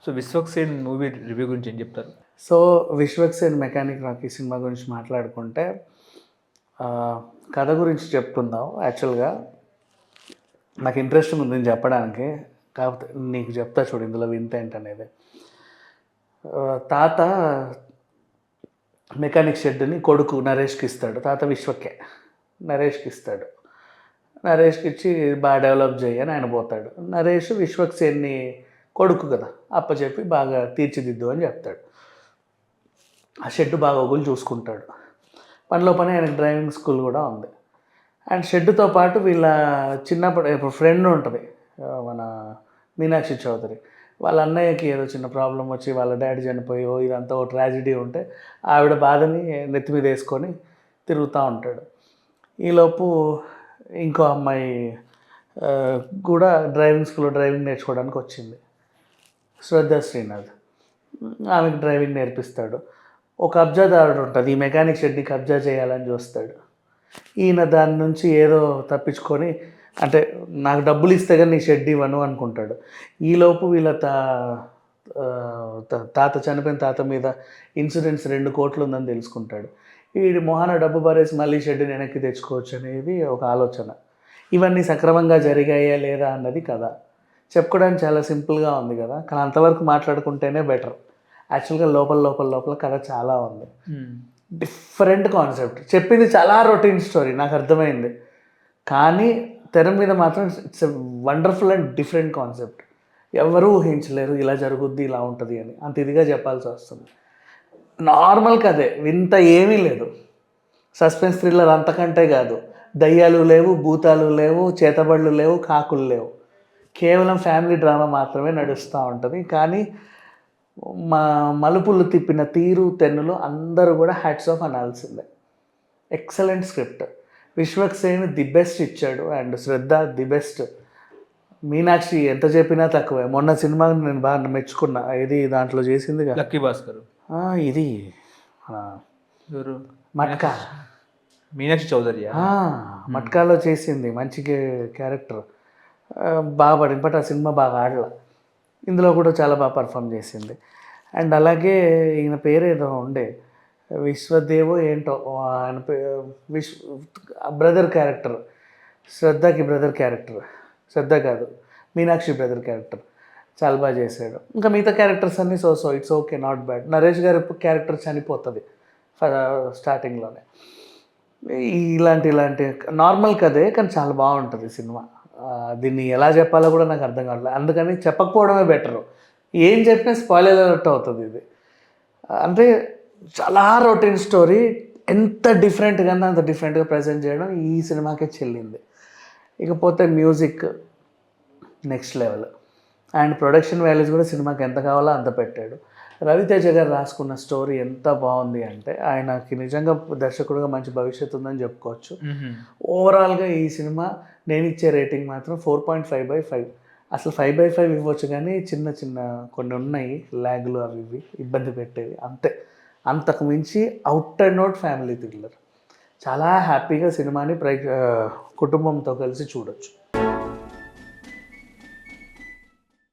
So 'Vishwaksen' movie review గురించి ఏం చెప్తారు? So 'Vishwaksen mechanic Rocky' cinema గురించి మాట్లాడుకుంటే కథ గురించి చెప్తున్నావు. యాక్చువల్‌గా నాకు ఇంట్రెస్టింగ్ ఉంది నేను చెప్పడానికి. కాకపోతే నీకు చెప్తా చూడు ఇందులో వింత ఏంటనేది. తాత మెకానిక్ షెడ్‌ని కొడుకు నరేష్‌కి ఇస్తాడు. తాత విశ్వకే నరేష్‌కి ఇస్తాడు. నరేష్‌కి ఇచ్చి బాగా డెవలప్ చేయి అని ఆయన పోతాడు. నరేష్ విశ్వక్సేన్ని కొడుకు కదా అప్పచెప్పి బాగా తీర్చిదిద్దు అని చెప్తాడు. ఆ షెడ్ బాగోగులు చూసుకుంటాడు. పనిలో పని ఆయనకు డ్రైవింగ్ స్కూల్ కూడా ఉంది. అండ్ షెడ్తో పాటు వీళ్ళ చిన్నప్పుడు ఇప్పుడు ఫ్రెండ్ ఉంటుంది మన మీనాక్షి చౌదరి. వాళ్ళ అన్నయ్యకి ఏదో చిన్న ప్రాబ్లం వచ్చి వాళ్ళ డాడీ చనిపోయి ఇదంతా ఓ ట్రాజిడీ ఉంటే ఆవిడ బాధని నెత్తి మీద వేసుకొని తిరుగుతూ ఉంటాడు. ఈలోపు ఇంకో అమ్మాయి కూడా డ్రైవింగ్ స్కూల్లో డ్రైవింగ్ నేర్చుకోవడానికి వచ్చింది, శ్రద్ధ శ్రీనాథ్. ఆమెకు డ్రైవింగ్ నేర్పిస్తాడు. ఒక కబ్జాదారుడు ఉంటుంది, ఈ మెకానిక్ షెడ్ని కబ్జా చేయాలని చూస్తాడు. ఈయన దాని నుంచి ఏదో తప్పించుకొని అంటే నాకు డబ్బులు ఇస్తే కానీ నీ షెడ్ ఇవ్వను అనుకుంటాడు. ఈలోపు వీళ్ళ తాత చనిపోయిన తాత మీద ఇన్సూరెన్స్ 2 కోట్లు ఉందని తెలుసుకుంటాడు. వీడి మొహాన డబ్బు పారేసి మళ్ళీ షెడ్ని వెనక్కి తెచ్చుకోవచ్చు అనేది ఒక ఆలోచన. ఇవన్నీ సక్రమంగా జరిగాయా లేదా అన్నది కథ. చెప్పుకోవడానికి చాలా సింపుల్గా ఉంది కదా, కానీ అంతవరకు మాట్లాడుకుంటేనే బెటర్. యాక్చువల్గా లోపల కథ చాలా ఉంది. Different concept. చెప్పింది చాలా రొటీన్ స్టోరీ నాకు అర్థమైంది, కానీ తెర మీద మాత్రం it's a wonderful and different concept. ఎవరూ ఊహించలేరు ఇలా జరుగుద్ది ఇలా ఉంటుంది అని, అంత ఇదిగా చెప్పాల్సి వస్తుంది. నార్మల్ కథే, వింత ఏమీ లేదు. సస్పెన్స్ థ్రిల్లర్ అంతకంటే కాదు. దయ్యాలు లేవు, భూతాలు లేవు, చేతబడులు లేవు, కాకులు లేవు. కేవలం ఫ్యామిలీ డ్రామా మాత్రమే నడుస్తూ ఉంటుంది. కానీ మలుపులు తిప్పిన తీరు తెన్నులు అందరూ కూడా హ్యాట్స్ ఆఫ్ అనాల్సిందే. Excellent script. Vishwaksen the best ఇచ్చాడు and Shraddha the best. Meenakshi ఎంత చెప్పినా తక్కువే. మొన్న సినిమా నేను బాగా మెచ్చుకున్నా. ఇది దాంట్లో చేసింది లక్కీ భాస్కర్, ఇది మట్కా మీనాక్షి చౌదరి మట్కాలో చేసింది మంచి క్యారెక్టర్, బాగా పడింది. బట్ ఆ సినిమా బాగా ఆడలా. ఇందులో కూడా చాలా బాగా పర్ఫామ్ చేసింది. అండ్ అలాగే ఈయన పేరు ఏదో ఉండే విశ్వదేవో ఏంటో ఆయన బ్రదర్ క్యారెక్టర్, శ్రద్ధకి బ్రదర్ క్యారెక్టర్, శ్రద్ధ కాదు మీనాక్షి బ్రదర్ క్యారెక్టర్ చాలా బాగా చేశాడు. ఇంకా మిగతా క్యారెక్టర్స్ అన్నీ so it's okay, not bad. Naresh గారి క్యారెక్టర్ చనిపోతుంది స్టార్టింగ్లోనే. ఇలాంటి నార్మల్ కదే కానీ చాలా బాగుంటుంది సినిమా. దీన్ని ఎలా చెప్పాలో కూడా నాకు అర్థం కావట్లేదు, అందుకని చెప్పకపోవడమే బెటరు. ఏం చెప్పినా స్పాయిలర్ అలర్ట్ అవుతుంది ఇది. అంటే చాలా రొటీన్ స్టోరీ, ఎంత డిఫరెంట్గా అంత డిఫరెంట్గా ప్రజెంట్ చేయడం ఈ సినిమాకే చెల్లింది. ఇకపోతే music next level and production values కూడా సినిమాకి ఎంత కావాలో అంత పెట్టాడు. రవితేజ గారు రాసుకున్న స్టోరీ ఎంత బాగుంది అంటే ఆయనకి నిజంగా దర్శకుడుగా మంచి భవిష్యత్తు ఉందని చెప్పుకోవచ్చు. ఓవరాల్గా ఈ సినిమా నేను ఇచ్చే రేటింగ్ మాత్రం 4.5/5. అసలు 5/5 ఇవ్వచ్చు, కానీ చిన్న కొన్ని ఉన్నాయి ల్యాగ్లు అవి ఇవి ఇబ్బంది పెట్టేవి అంతే. అంతకు మించి out and out family thriller. చాలా హ్యాపీగా సినిమాని కుటుంబంతో కలిసి చూడొచ్చు.